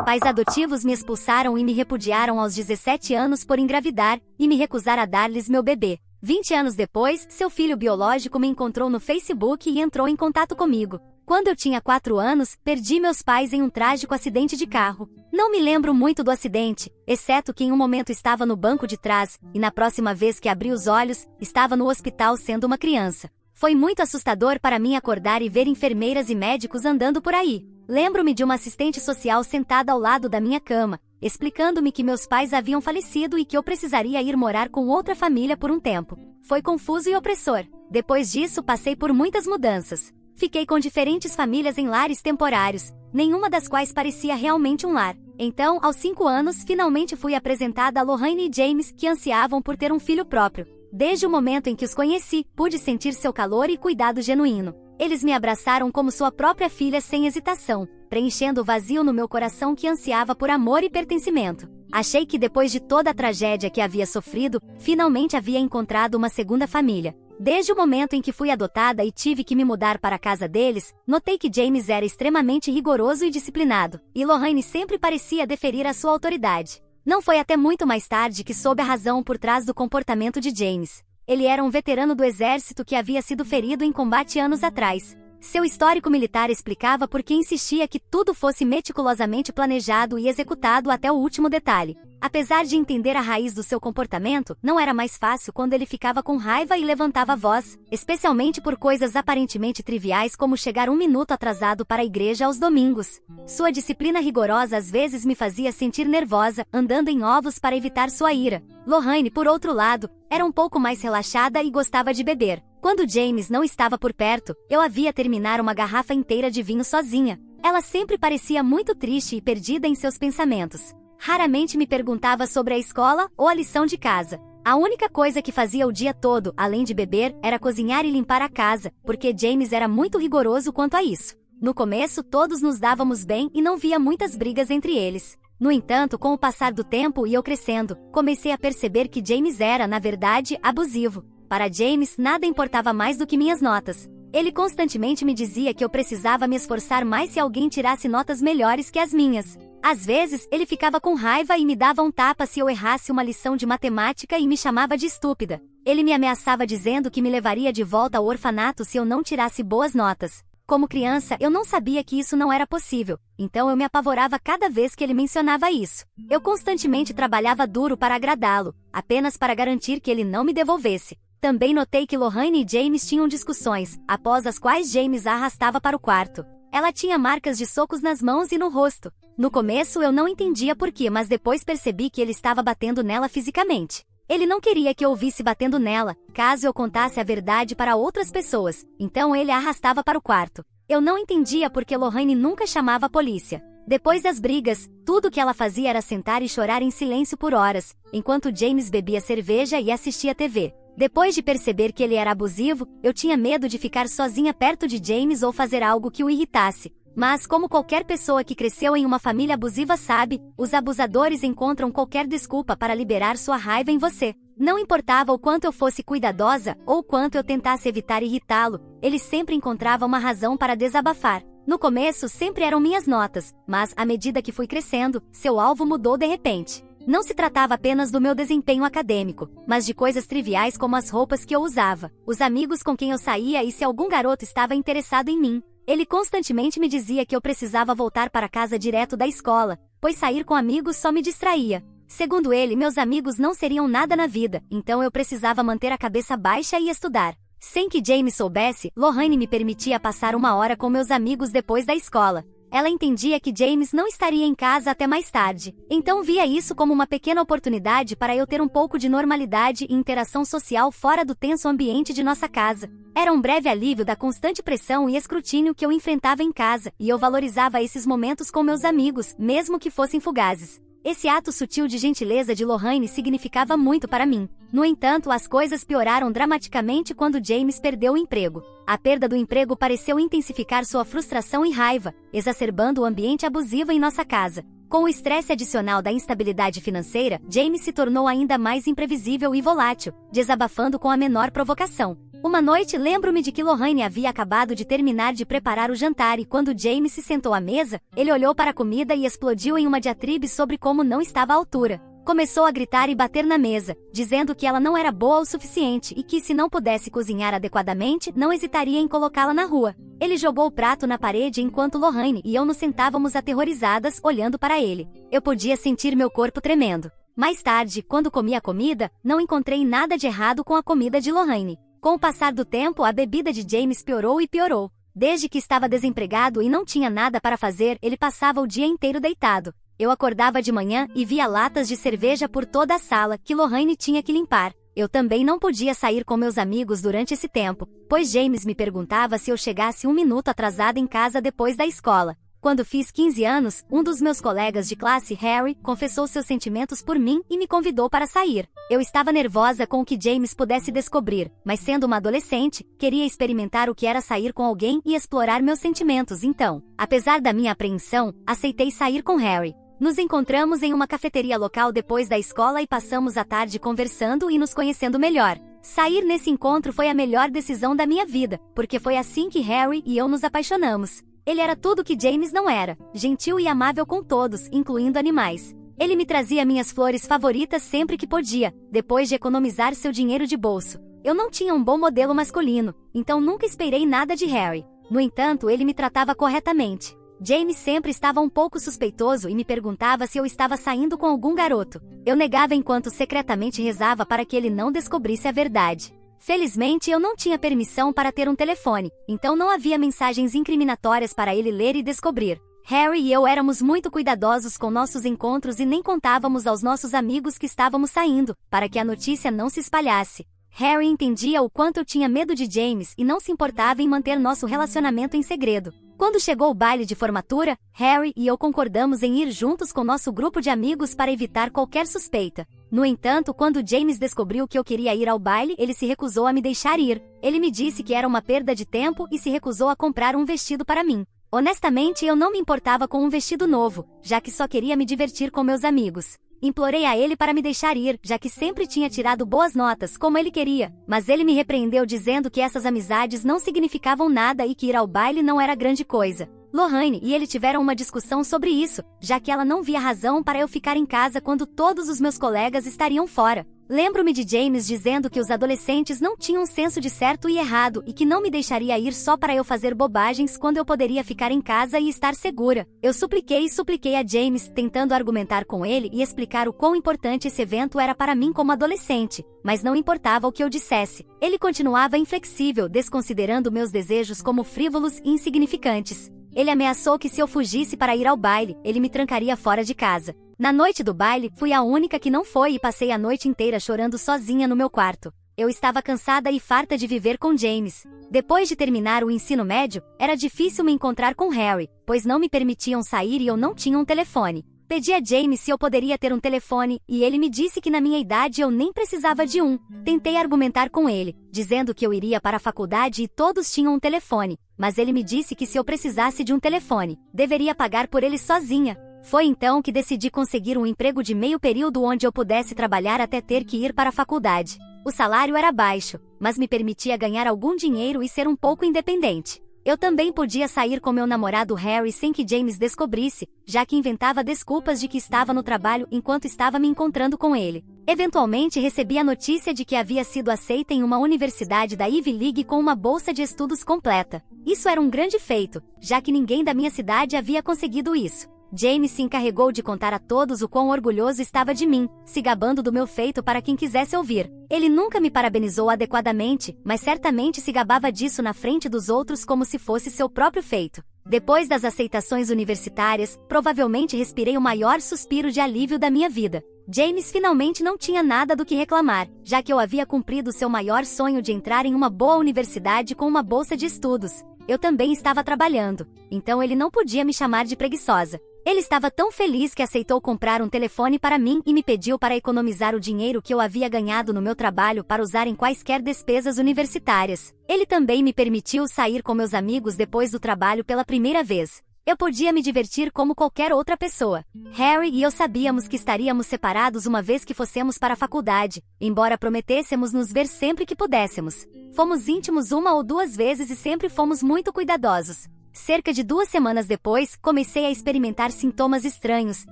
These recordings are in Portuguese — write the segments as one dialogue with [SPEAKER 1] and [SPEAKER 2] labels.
[SPEAKER 1] Pais adotivos me expulsaram e me repudiaram aos 17 anos por engravidar e me recusar a dar-lhes meu bebê. 20 anos depois, seu filho biológico me encontrou no Facebook e entrou em contato comigo. Quando eu tinha 4 anos, perdi meus pais em um trágico acidente de carro. Não me lembro muito do acidente, exceto que em um momento estava no banco de trás, e na próxima vez que abri os olhos, estava no hospital sendo uma criança. Foi muito assustador para mim acordar e ver enfermeiras e médicos andando por aí. Lembro-me de uma assistente social sentada ao lado da minha cama, explicando-me que meus pais haviam falecido e que eu precisaria ir morar com outra família por um tempo. Foi confuso e opressor. Depois disso, passei por muitas mudanças. Fiquei com diferentes famílias em lares temporários, nenhuma das quais parecia realmente um lar. Então, aos 5 anos, finalmente fui apresentada a Lorraine e James, que ansiavam por ter um filho próprio. Desde o momento em que os conheci, pude sentir seu calor e cuidado genuíno. Eles me abraçaram como sua própria filha sem hesitação, preenchendo o vazio no meu coração que ansiava por amor e pertencimento. Achei que depois de toda a tragédia que havia sofrido, finalmente havia encontrado uma segunda família. Desde o momento em que fui adotada e tive que me mudar para a casa deles, notei que James era extremamente rigoroso e disciplinado, e Lorraine sempre parecia deferir à sua autoridade. Não foi até muito mais tarde que soube a razão por trás do comportamento de James. Ele era um veterano do exército que havia sido ferido em combate anos atrás. Seu histórico militar explicava por que insistia que tudo fosse meticulosamente planejado e executado até o último detalhe. Apesar de entender a raiz do seu comportamento, não era mais fácil quando ele ficava com raiva e levantava a voz, especialmente por coisas aparentemente triviais como chegar 1 minuto atrasado para a igreja aos domingos. Sua disciplina rigorosa às vezes me fazia sentir nervosa, andando em ovos para evitar sua ira. Lorraine, por outro lado, era um pouco mais relaxada e gostava de beber. Quando James não estava por perto, eu a via terminar uma garrafa inteira de vinho sozinha. Ela sempre parecia muito triste e perdida em seus pensamentos. Raramente me perguntava sobre a escola ou a lição de casa. A única coisa que fazia o dia todo, além de beber, era cozinhar e limpar a casa, porque James era muito rigoroso quanto a isso. No começo, todos nos dávamos bem e não via muitas brigas entre eles. No entanto, com o passar do tempo e eu crescendo, comecei a perceber que James era, na verdade, abusivo. Para James, nada importava mais do que minhas notas. Ele constantemente me dizia que eu precisava me esforçar mais se alguém tirasse notas melhores que as minhas. Às vezes, ele ficava com raiva e me dava um tapa se eu errasse uma lição de matemática e me chamava de estúpida. Ele me ameaçava dizendo que me levaria de volta ao orfanato se eu não tirasse boas notas. Como criança, eu não sabia que isso não era possível, então eu me apavorava cada vez que ele mencionava isso. Eu constantemente trabalhava duro para agradá-lo, apenas para garantir que ele não me devolvesse. Também notei que Lorraine e James tinham discussões, após as quais James a arrastava para o quarto. Ela tinha marcas de socos nas mãos e no rosto. No começo eu não entendia por quê, mas depois percebi que ele estava batendo nela fisicamente. Ele não queria que eu ouvisse batendo nela, caso eu contasse a verdade para outras pessoas, então ele a arrastava para o quarto. Eu não entendia por que Lorraine nunca chamava a polícia. Depois das brigas, tudo o que ela fazia era sentar e chorar em silêncio por horas, enquanto James bebia cerveja e assistia TV. Depois de perceber que ele era abusivo, eu tinha medo de ficar sozinha perto de James ou fazer algo que o irritasse. Mas, como qualquer pessoa que cresceu em uma família abusiva sabe, os abusadores encontram qualquer desculpa para liberar sua raiva em você. Não importava o quanto eu fosse cuidadosa ou o quanto eu tentasse evitar irritá-lo, ele sempre encontrava uma razão para desabafar. No começo sempre eram minhas notas, mas, à medida que fui crescendo, seu alvo mudou de repente. Não se tratava apenas do meu desempenho acadêmico, mas de coisas triviais como as roupas que eu usava, os amigos com quem eu saía e se algum garoto estava interessado em mim. Ele constantemente me dizia que eu precisava voltar para casa direto da escola, pois sair com amigos só me distraía. Segundo ele, meus amigos não seriam nada na vida, então eu precisava manter a cabeça baixa e estudar. Sem que James soubesse, Lorraine me permitia passar 1 hora com meus amigos depois da escola. Ela entendia que James não estaria em casa até mais tarde, então via isso como uma pequena oportunidade para eu ter um pouco de normalidade e interação social fora do tenso ambiente de nossa casa. Era um breve alívio da constante pressão e escrutínio que eu enfrentava em casa, e eu valorizava esses momentos com meus amigos, mesmo que fossem fugazes. Esse ato sutil de gentileza de Lorraine significava muito para mim. No entanto, as coisas pioraram dramaticamente quando James perdeu o emprego. A perda do emprego pareceu intensificar sua frustração e raiva, exacerbando o ambiente abusivo em nossa casa. Com o estresse adicional da instabilidade financeira, James se tornou ainda mais imprevisível e volátil, desabafando com a menor provocação. Uma noite, lembro-me de que Lorraine havia acabado de terminar de preparar o jantar e quando James se sentou à mesa, ele olhou para a comida e explodiu em uma diatribe sobre como não estava à altura. Começou a gritar e bater na mesa, dizendo que ela não era boa o suficiente e que se não pudesse cozinhar adequadamente, não hesitaria em colocá-la na rua. Ele jogou o prato na parede enquanto Lorraine e eu nos sentávamos aterrorizadas, olhando para ele. Eu podia sentir meu corpo tremendo. Mais tarde, quando comi a comida, não encontrei nada de errado com a comida de Lorraine. Com o passar do tempo, a bebida de James piorou e piorou. Desde que estava desempregado e não tinha nada para fazer, ele passava o dia inteiro deitado. Eu acordava de manhã e via latas de cerveja por toda a sala que Lorraine tinha que limpar. Eu também não podia sair com meus amigos durante esse tempo, pois James me perguntava se eu chegasse 1 minuto atrasada em casa depois da escola. Quando fiz 15 anos, um dos meus colegas de classe, Harry, confessou seus sentimentos por mim e me convidou para sair. Eu estava nervosa com o que James pudesse descobrir, mas sendo uma adolescente, queria experimentar o que era sair com alguém e explorar meus sentimentos então. Apesar da minha apreensão, aceitei sair com Harry. Nos encontramos em uma cafeteria local depois da escola e passamos a tarde conversando e nos conhecendo melhor. Sair nesse encontro foi a melhor decisão da minha vida, porque foi assim que Harry e eu nos apaixonamos. Ele era tudo que James não era, gentil e amável com todos, incluindo animais. Ele me trazia minhas flores favoritas sempre que podia, depois de economizar seu dinheiro de bolso. Eu não tinha um bom modelo masculino, então nunca esperei nada de Harry. No entanto, ele me tratava corretamente. James sempre estava um pouco suspeitoso e me perguntava se eu estava saindo com algum garoto. Eu negava enquanto secretamente rezava para que ele não descobrisse a verdade. Felizmente, eu não tinha permissão para ter um telefone, então não havia mensagens incriminatórias para ele ler e descobrir. Harry e eu éramos muito cuidadosos com nossos encontros e nem contávamos aos nossos amigos que estávamos saindo, para que a notícia não se espalhasse. Harry entendia o quanto eu tinha medo de James e não se importava em manter nosso relacionamento em segredo. Quando chegou o baile de formatura, Harry e eu concordamos em ir juntos com nosso grupo de amigos para evitar qualquer suspeita. No entanto, quando James descobriu que eu queria ir ao baile, ele se recusou a me deixar ir. Ele me disse que era uma perda de tempo e se recusou a comprar um vestido para mim. Honestamente, eu não me importava com um vestido novo, já que só queria me divertir com meus amigos. Implorei a ele para me deixar ir, já que sempre tinha tirado boas notas, como ele queria, mas ele me repreendeu dizendo que essas amizades não significavam nada e que ir ao baile não era grande coisa. Lorraine e ele tiveram uma discussão sobre isso, já que ela não via razão para eu ficar em casa quando todos os meus colegas estariam fora. Lembro-me de James dizendo que os adolescentes não tinham senso de certo e errado e que não me deixaria ir só para eu fazer bobagens quando eu poderia ficar em casa e estar segura. Eu supliquei a James, tentando argumentar com ele e explicar o quão importante esse evento era para mim como adolescente, mas não importava o que eu dissesse. Ele continuava inflexível, desconsiderando meus desejos como frívolos e insignificantes. Ele ameaçou que se eu fugisse para ir ao baile, ele me trancaria fora de casa. Na noite do baile, fui a única que não foi e passei a noite inteira chorando sozinha no meu quarto. Eu estava cansada e farta de viver com James. Depois de terminar o ensino médio, era difícil me encontrar com Harry, pois não me permitiam sair e eu não tinha um telefone. Pedi a James se eu poderia ter um telefone, e ele me disse que na minha idade eu nem precisava de um. Tentei argumentar com ele, dizendo que eu iria para a faculdade e todos tinham um telefone, mas ele me disse que se eu precisasse de um telefone, deveria pagar por ele sozinha. Foi então que decidi conseguir um emprego de meio período onde eu pudesse trabalhar até ter que ir para a faculdade. O salário era baixo, mas me permitia ganhar algum dinheiro e ser um pouco independente. Eu também podia sair com meu namorado Harry sem que James descobrisse, já que inventava desculpas de que estava no trabalho enquanto estava me encontrando com ele. Eventualmente recebi a notícia de que havia sido aceita em uma universidade da Ivy League com uma bolsa de estudos completa. Isso era um grande feito, já que ninguém da minha cidade havia conseguido isso. James se encarregou de contar a todos o quão orgulhoso estava de mim, se gabando do meu feito para quem quisesse ouvir. Ele nunca me parabenizou adequadamente, mas certamente se gabava disso na frente dos outros como se fosse seu próprio feito. Depois das aceitações universitárias, provavelmente respirei o maior suspiro de alívio da minha vida. James finalmente não tinha nada do que reclamar, já que eu havia cumprido seu maior sonho de entrar em uma boa universidade com uma bolsa de estudos. Eu também estava trabalhando, então ele não podia me chamar de preguiçosa. Ele estava tão feliz que aceitou comprar um telefone para mim e me pediu para economizar o dinheiro que eu havia ganhado no meu trabalho para usar em quaisquer despesas universitárias. Ele também me permitiu sair com meus amigos depois do trabalho pela primeira vez. Eu podia me divertir como qualquer outra pessoa. Harry e eu sabíamos que estaríamos separados uma vez que fossemos para a faculdade, embora prometêssemos nos ver sempre que pudéssemos. Fomos íntimos uma ou duas vezes e sempre fomos muito cuidadosos. Cerca de 2 semanas depois, comecei a experimentar sintomas estranhos,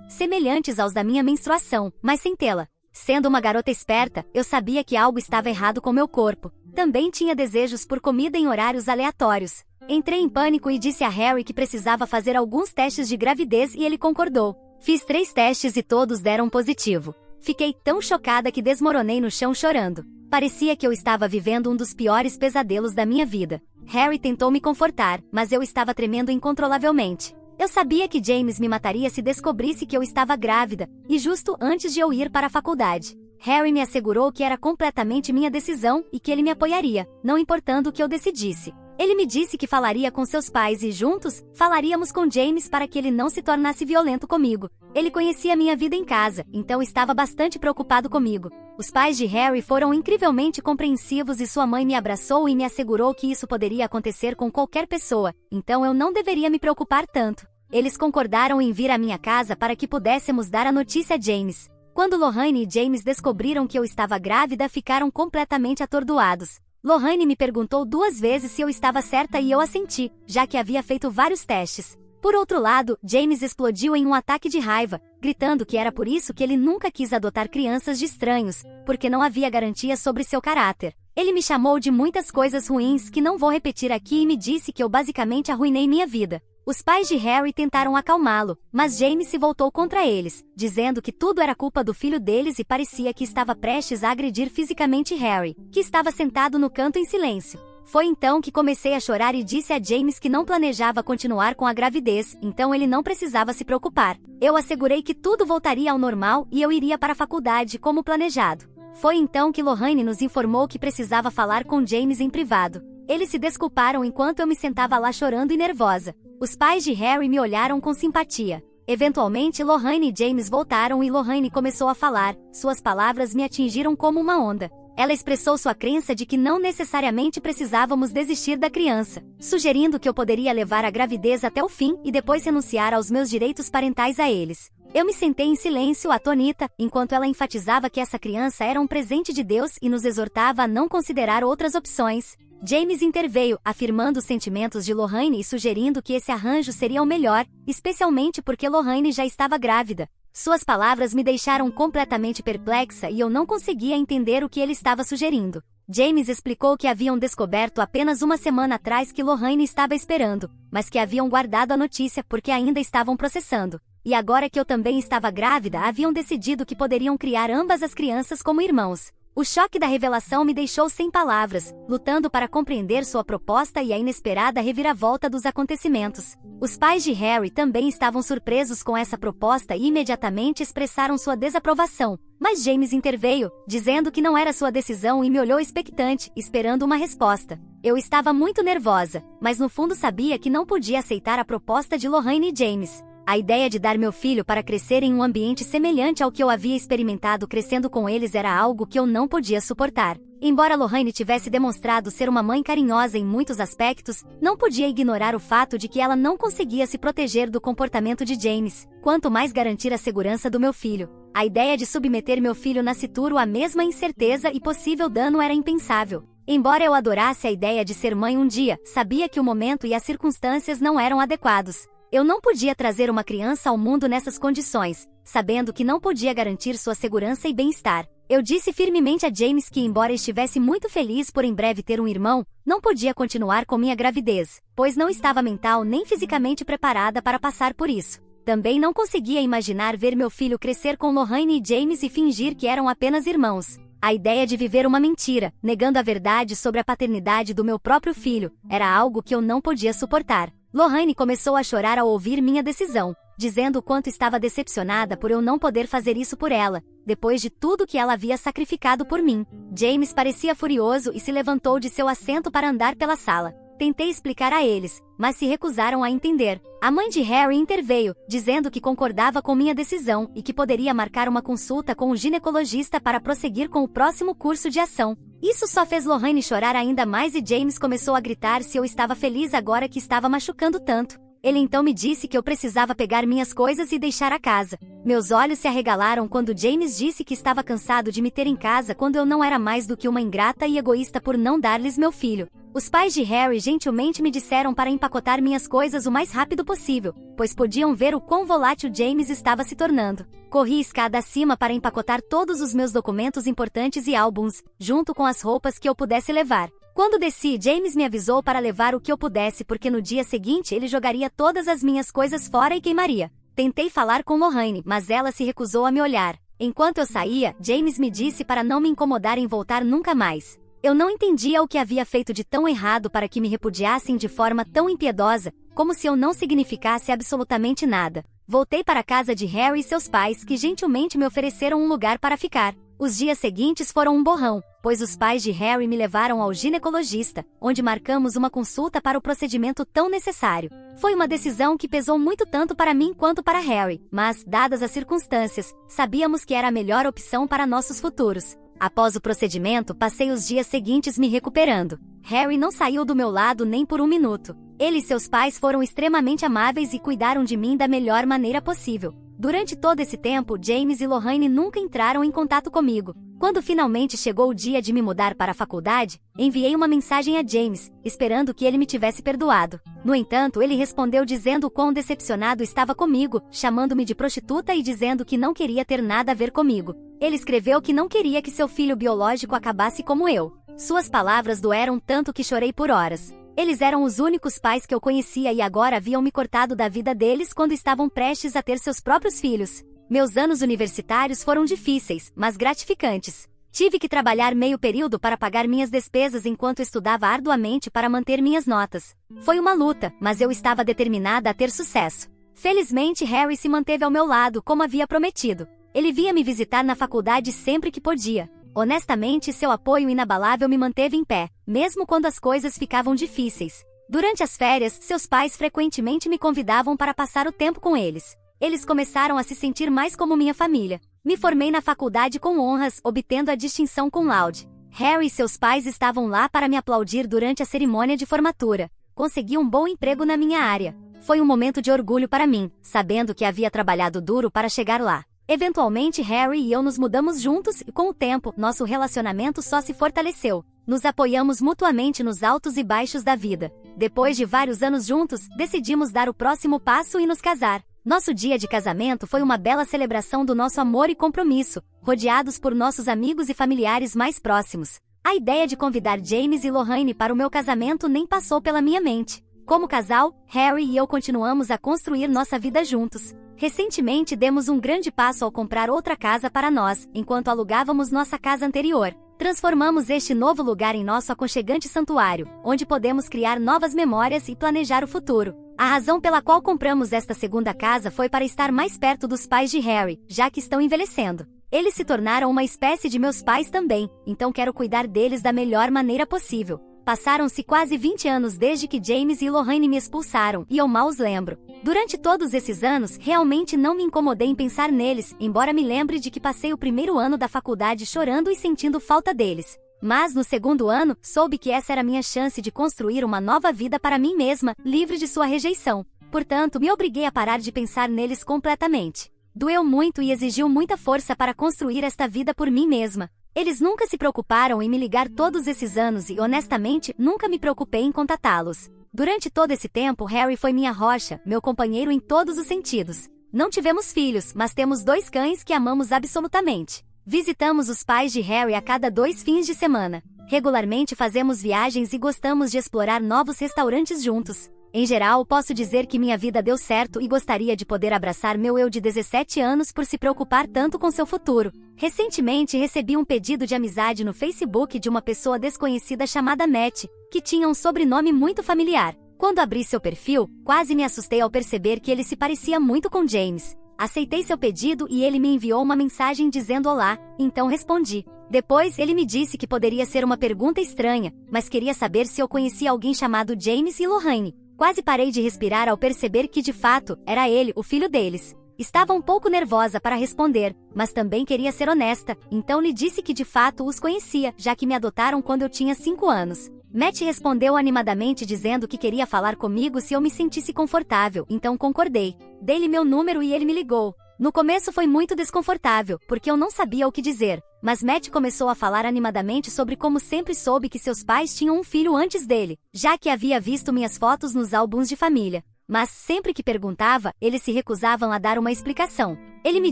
[SPEAKER 1] semelhantes aos da minha menstruação, mas sem tê-la. Sendo uma garota esperta, eu sabia que algo estava errado com meu corpo. Também tinha desejos por comida em horários aleatórios. Entrei em pânico e disse a Harry que precisava fazer alguns testes de gravidez e ele concordou. Fiz 3 testes e todos deram positivo. Fiquei tão chocada que desmoronei no chão chorando. Parecia que eu estava vivendo um dos piores pesadelos da minha vida. Harry tentou me confortar, mas eu estava tremendo incontrolavelmente. Eu sabia que James me mataria se descobrisse que eu estava grávida, e justo antes de eu ir para a faculdade. Harry me assegurou que era completamente minha decisão e que ele me apoiaria, não importando o que eu decidisse. Ele me disse que falaria com seus pais e juntos, falaríamos com James para que ele não se tornasse violento comigo. Ele conhecia minha vida em casa, então estava bastante preocupado comigo. Os pais de Harry foram incrivelmente compreensivos e sua mãe me abraçou e me assegurou que isso poderia acontecer com qualquer pessoa, então eu não deveria me preocupar tanto. Eles concordaram em vir à minha casa para que pudéssemos dar a notícia a James. Quando Lorraine e James descobriram que eu estava grávida, ficaram completamente atordoados. Lorraine me perguntou 2 vezes se eu estava certa e eu assenti, já que havia feito vários testes. Por outro lado, James explodiu em um ataque de raiva, gritando que era por isso que ele nunca quis adotar crianças de estranhos, porque não havia garantia sobre seu caráter. Ele me chamou de muitas coisas ruins que não vou repetir aqui e me disse que eu basicamente arruinei minha vida. Os pais de Harry tentaram acalmá-lo, mas James se voltou contra eles, dizendo que tudo era culpa do filho deles e parecia que estava prestes a agredir fisicamente Harry, que estava sentado no canto em silêncio. Foi então que comecei a chorar e disse a James que não planejava continuar com a gravidez, então ele não precisava se preocupar. Eu assegurei que tudo voltaria ao normal e eu iria para a faculdade como planejado. Foi então que Lorraine nos informou que precisava falar com James em privado. Eles se desculparam enquanto eu me sentava lá chorando e nervosa. Os pais de Harry me olharam com simpatia. Eventualmente, Lorraine e James voltaram e Lorraine começou a falar. Suas palavras me atingiram como uma onda. Ela expressou sua crença de que não necessariamente precisávamos desistir da criança, sugerindo que eu poderia levar a gravidez até o fim e depois renunciar aos meus direitos parentais a eles. Eu me sentei em silêncio, atônita, enquanto ela enfatizava que essa criança era um presente de Deus e nos exortava a não considerar outras opções. James interveio, afirmando os sentimentos de Lorraine e sugerindo que esse arranjo seria o melhor, especialmente porque Lorraine já estava grávida. Suas palavras me deixaram completamente perplexa e eu não conseguia entender o que ele estava sugerindo. James explicou que haviam descoberto apenas 1 semana atrás que Lorraine estava esperando, mas que haviam guardado a notícia porque ainda estavam processando. E agora que eu também estava grávida, haviam decidido que poderiam criar ambas as crianças como irmãos. O choque da revelação me deixou sem palavras, lutando para compreender sua proposta e a inesperada reviravolta dos acontecimentos. Os pais de Harry também estavam surpresos com essa proposta e imediatamente expressaram sua desaprovação, mas James interveio, dizendo que não era sua decisão e me olhou expectante, esperando uma resposta. Eu estava muito nervosa, mas no fundo sabia que não podia aceitar a proposta de Lorraine e James. A ideia de dar meu filho para crescer em um ambiente semelhante ao que eu havia experimentado crescendo com eles era algo que eu não podia suportar. Embora Lorraine tivesse demonstrado ser uma mãe carinhosa em muitos aspectos, não podia ignorar o fato de que ela não conseguia se proteger do comportamento de James, quanto mais garantir a segurança do meu filho. A ideia de submeter meu filho nascituro à mesma incerteza e possível dano era impensável. Embora eu adorasse a ideia de ser mãe um dia, sabia que o momento e as circunstâncias não eram adequados. Eu não podia trazer uma criança ao mundo nessas condições, sabendo que não podia garantir sua segurança e bem-estar. Eu disse firmemente a James que, embora estivesse muito feliz por em breve ter um irmão, não podia continuar com minha gravidez, pois não estava mental nem fisicamente preparada para passar por isso. Também não conseguia imaginar ver meu filho crescer com Lorraine e James e fingir que eram apenas irmãos. A ideia de viver uma mentira, negando a verdade sobre a paternidade do meu próprio filho, era algo que eu não podia suportar. Lorraine começou a chorar ao ouvir minha decisão, dizendo o quanto estava decepcionada por eu não poder fazer isso por ela, depois de tudo que ela havia sacrificado por mim. James parecia furioso e se levantou de seu assento para andar pela sala. Tentei explicar a eles, mas se recusaram a entender. A mãe de Harry interveio, dizendo que concordava com minha decisão e que poderia marcar uma consulta com o ginecologista para prosseguir com o próximo curso de ação. Isso só fez Lorraine chorar ainda mais e James começou a gritar se eu estava feliz agora que estava machucando tanto. Ele então me disse que eu precisava pegar minhas coisas e deixar a casa. Meus olhos se arregalaram quando James disse que estava cansado de me ter em casa quando eu não era mais do que uma ingrata e egoísta por não dar-lhes meu filho. Os pais de Harry gentilmente me disseram para empacotar minhas coisas o mais rápido possível, pois podiam ver o quão volátil James estava se tornando. Corri escada acima para empacotar todos os meus documentos importantes e álbuns, junto com as roupas que eu pudesse levar. Quando desci, James me avisou para levar o que eu pudesse porque no dia seguinte ele jogaria todas as minhas coisas fora e queimaria. Tentei falar com Lorraine, mas ela se recusou a me olhar. Enquanto eu saía, James me disse para não me incomodar em voltar nunca mais. Eu não entendia o que havia feito de tão errado para que me repudiassem de forma tão impiedosa, como se eu não significasse absolutamente nada. Voltei para a casa de Harry e seus pais, que gentilmente me ofereceram um lugar para ficar. Os dias seguintes foram um borrão, pois os pais de Harry me levaram ao ginecologista, onde marcamos uma consulta para o procedimento tão necessário. Foi uma decisão que pesou muito tanto para mim quanto para Harry, mas, dadas as circunstâncias, sabíamos que era a melhor opção para nossos futuros. Após o procedimento, passei os dias seguintes me recuperando. Harry não saiu do meu lado nem por um minuto. Ele e seus pais foram extremamente amáveis e cuidaram de mim da melhor maneira possível. Durante todo esse tempo, James e Lorraine nunca entraram em contato comigo. Quando finalmente chegou o dia de me mudar para a faculdade, enviei uma mensagem a James, esperando que ele me tivesse perdoado. No entanto, ele respondeu dizendo o quão decepcionado estava comigo, chamando-me de prostituta e dizendo que não queria ter nada a ver comigo. Ele escreveu que não queria que seu filho biológico acabasse como eu. Suas palavras doeram tanto que chorei por horas. Eles eram os únicos pais que eu conhecia e agora haviam me cortado da vida deles quando estavam prestes a ter seus próprios filhos. Meus anos universitários foram difíceis, mas gratificantes. Tive que trabalhar meio período para pagar minhas despesas enquanto estudava arduamente para manter minhas notas. Foi uma luta, mas eu estava determinada a ter sucesso. Felizmente, Harry se manteve ao meu lado como havia prometido. Ele vinha me visitar na faculdade sempre que podia. Honestamente, seu apoio inabalável me manteve em pé, mesmo quando as coisas ficavam difíceis. Durante as férias, seus pais frequentemente me convidavam para passar o tempo com eles. Eles começaram a se sentir mais como minha família. Me formei na faculdade com honras, obtendo a distinção cum laude. Harry e seus pais estavam lá para me aplaudir durante a cerimônia de formatura. Consegui um bom emprego na minha área. Foi um momento de orgulho para mim, sabendo que havia trabalhado duro para chegar lá. Eventualmente, Harry e eu nos mudamos juntos e, com o tempo, nosso relacionamento só se fortaleceu. Nos apoiamos mutuamente nos altos e baixos da vida. Depois de vários anos juntos, decidimos dar o próximo passo e nos casar. Nosso dia de casamento foi uma bela celebração do nosso amor e compromisso, rodeados por nossos amigos e familiares mais próximos. A ideia de convidar James e Lorraine para o meu casamento nem passou pela minha mente. Como casal, Harry e eu continuamos a construir nossa vida juntos. Recentemente demos um grande passo ao comprar outra casa para nós, enquanto alugávamos nossa casa anterior. Transformamos este novo lugar em nosso aconchegante santuário, onde podemos criar novas memórias e planejar o futuro. A razão pela qual compramos esta segunda casa foi para estar mais perto dos pais de Harry, já que estão envelhecendo. Eles se tornaram uma espécie de meus pais também, então quero cuidar deles da melhor maneira possível. Passaram-se quase 20 anos desde que James e Lorraine me expulsaram, e eu mal os lembro. Durante todos esses anos, realmente não me incomodei em pensar neles, embora me lembre de que passei o primeiro ano da faculdade chorando e sentindo falta deles. Mas, no segundo ano, soube que essa era a minha chance de construir uma nova vida para mim mesma, livre de sua rejeição. Portanto, me obriguei a parar de pensar neles completamente. Doeu muito e exigiu muita força para construir esta vida por mim mesma. Eles nunca se preocuparam em me ligar todos esses anos e, honestamente, nunca me preocupei em contatá-los. Durante todo esse tempo, Harry foi minha rocha, meu companheiro em todos os sentidos. Não tivemos filhos, mas temos 2 cães que amamos absolutamente. Visitamos os pais de Harry a cada 2 fins de semana. Regularmente fazemos viagens e gostamos de explorar novos restaurantes juntos. Em geral, posso dizer que minha vida deu certo e gostaria de poder abraçar meu eu de 17 anos por se preocupar tanto com seu futuro. Recentemente recebi um pedido de amizade no Facebook de uma pessoa desconhecida chamada Matt, que tinha um sobrenome muito familiar. Quando abri seu perfil, quase me assustei ao perceber que ele se parecia muito com James. Aceitei seu pedido e ele me enviou uma mensagem dizendo olá, então respondi. Depois, ele me disse que poderia ser uma pergunta estranha, mas queria saber se eu conhecia alguém chamado James e Lorraine. Quase parei de respirar ao perceber que, de fato, era ele, o filho deles. Estava um pouco nervosa para responder, mas também queria ser honesta, então lhe disse que de fato os conhecia, já que me adotaram quando eu tinha 5 anos. Matt respondeu animadamente dizendo que queria falar comigo se eu me sentisse confortável, então concordei. Dei-lhe meu número e ele me ligou. No começo foi muito desconfortável, porque eu não sabia o que dizer, mas Matt começou a falar animadamente sobre como sempre soube que seus pais tinham um filho antes dele, já que havia visto minhas fotos nos álbuns de família. Mas, sempre que perguntava, eles se recusavam a dar uma explicação. Ele me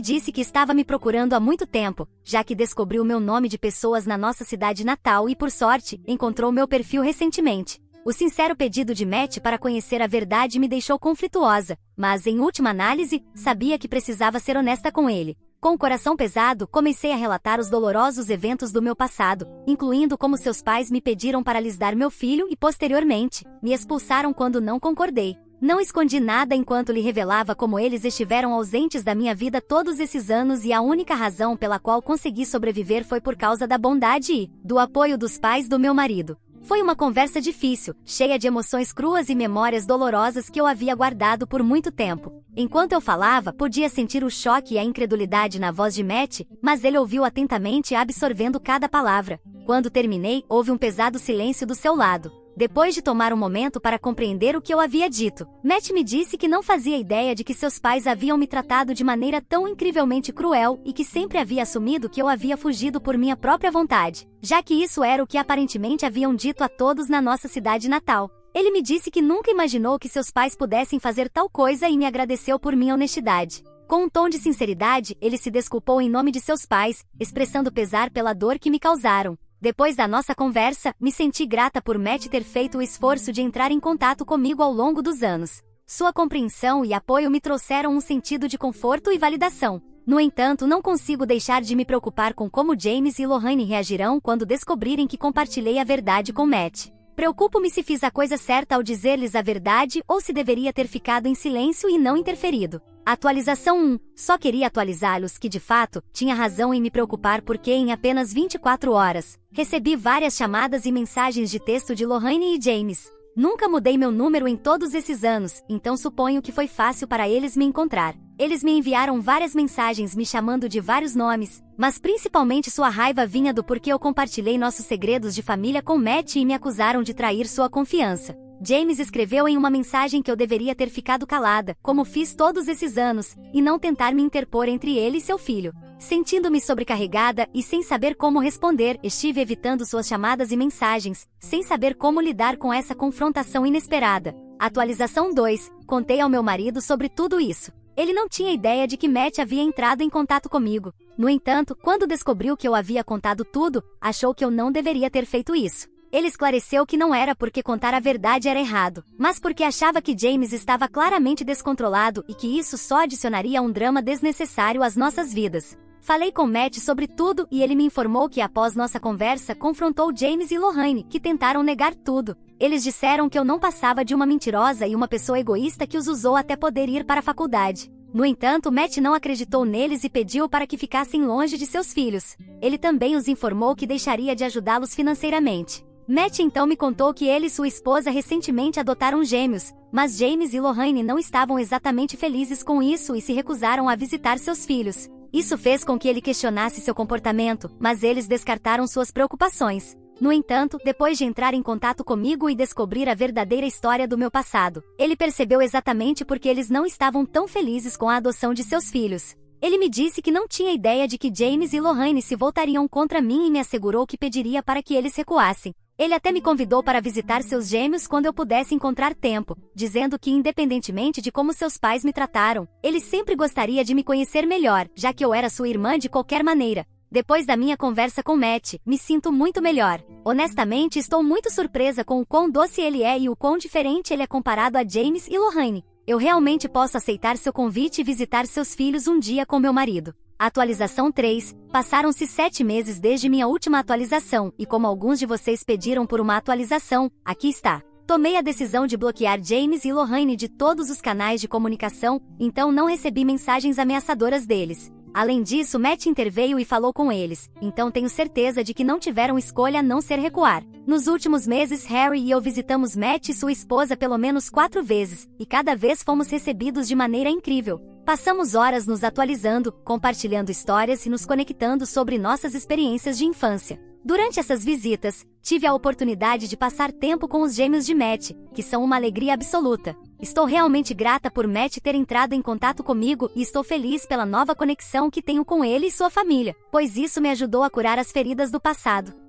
[SPEAKER 1] disse que estava me procurando há muito tempo, já que descobriu meu nome de pessoas na nossa cidade natal e, por sorte, encontrou meu perfil recentemente. O sincero pedido de Matt para conhecer a verdade me deixou conflituosa, mas, em última análise, sabia que precisava ser honesta com ele. Com o coração pesado, comecei a relatar os dolorosos eventos do meu passado, incluindo como seus pais me pediram para lhes dar meu filho e, posteriormente, me expulsaram quando não concordei. Não escondi nada enquanto lhe revelava como eles estiveram ausentes da minha vida todos esses anos e a única razão pela qual consegui sobreviver foi por causa da bondade e do apoio dos pais do meu marido. Foi uma conversa difícil, cheia de emoções cruas e memórias dolorosas que eu havia guardado por muito tempo. Enquanto eu falava, podia sentir o choque e a incredulidade na voz de Matt, mas ele ouviu atentamente, absorvendo cada palavra. Quando terminei, houve um pesado silêncio do seu lado. Depois de tomar um momento para compreender o que eu havia dito, Matt me disse que não fazia ideia de que seus pais haviam me tratado de maneira tão incrivelmente cruel e que sempre havia assumido que eu havia fugido por minha própria vontade, já que isso era o que aparentemente haviam dito a todos na nossa cidade natal. Ele me disse que nunca imaginou que seus pais pudessem fazer tal coisa e me agradeceu por minha honestidade. Com um tom de sinceridade, ele se desculpou em nome de seus pais, expressando pesar pela dor que me causaram. Depois da nossa conversa, me senti grata por Matt ter feito o esforço de entrar em contato comigo ao longo dos anos. Sua compreensão e apoio me trouxeram um sentido de conforto e validação. No entanto, não consigo deixar de me preocupar com como James e Lorraine reagirão quando descobrirem que compartilhei a verdade com Matt. Preocupo-me se fiz a coisa certa ao dizer-lhes a verdade ou se deveria ter ficado em silêncio e não interferido. Atualização 1. Só queria atualizá-los que, de fato, tinha razão em me preocupar porque em apenas 24 horas, recebi várias chamadas e mensagens de texto de Lorraine e James. Nunca mudei meu número em todos esses anos, então suponho que foi fácil para eles me encontrar. Eles me enviaram várias mensagens me chamando de vários nomes, mas principalmente sua raiva vinha do porquê eu compartilhei nossos segredos de família com Matt e me acusaram de trair sua confiança. James escreveu em uma mensagem que eu deveria ter ficado calada, como fiz todos esses anos, e não tentar me interpor entre ele e seu filho. Sentindo-me sobrecarregada e sem saber como responder, estive evitando suas chamadas e mensagens, sem saber como lidar com essa confrontação inesperada. Atualização 2. Contei ao meu marido sobre tudo isso. Ele não tinha ideia de que Matt havia entrado em contato comigo. No entanto, quando descobriu que eu havia contado tudo, achou que eu não deveria ter feito isso. Ele esclareceu que não era porque contar a verdade era errado, mas porque achava que James estava claramente descontrolado e que isso só adicionaria um drama desnecessário às nossas vidas. Falei com Matt sobre tudo e ele me informou que após nossa conversa confrontou James e Lorraine, que tentaram negar tudo. Eles disseram que eu não passava de uma mentirosa e uma pessoa egoísta que os usou até poder ir para a faculdade. No entanto, Matt não acreditou neles e pediu para que ficassem longe de seus filhos. Ele também os informou que deixaria de ajudá-los financeiramente. Matt então me contou que ele e sua esposa recentemente adotaram gêmeos, mas James e Lorraine não estavam exatamente felizes com isso e se recusaram a visitar seus filhos. Isso fez com que ele questionasse seu comportamento, mas eles descartaram suas preocupações. No entanto, depois de entrar em contato comigo e descobrir a verdadeira história do meu passado, ele percebeu exatamente porque eles não estavam tão felizes com a adoção de seus filhos. Ele me disse que não tinha ideia de que James e Lorraine se voltariam contra mim e me assegurou que pediria para que eles recuassem. Ele até me convidou para visitar seus gêmeos quando eu pudesse encontrar tempo, dizendo que independentemente de como seus pais me trataram, ele sempre gostaria de me conhecer melhor, já que eu era sua irmã de qualquer maneira. Depois da minha conversa com Matt, me sinto muito melhor. Honestamente, estou muito surpresa com o quão doce ele é e o quão diferente ele é comparado a James e Lorraine. Eu realmente posso aceitar seu convite e visitar seus filhos um dia com meu marido. Atualização 3. Passaram-se 7 meses desde minha última atualização, e como alguns de vocês pediram por uma atualização, aqui está. Tomei a decisão de bloquear James e Lorraine de todos os canais de comunicação, então não recebi mensagens ameaçadoras deles. Além disso, Matt interveio e falou com eles, então tenho certeza de que não tiveram escolha a não ser recuar. Nos últimos meses, Harry e eu visitamos Matt e sua esposa pelo menos 4 vezes, e cada vez fomos recebidos de maneira incrível. Passamos horas nos atualizando, compartilhando histórias e nos conectando sobre nossas experiências de infância. Durante essas visitas, tive a oportunidade de passar tempo com os gêmeos de Matt, que são uma alegria absoluta. Estou realmente grata por Matt ter entrado em contato comigo e estou feliz pela nova conexão que tenho com ele e sua família, pois isso me ajudou a curar as feridas do passado.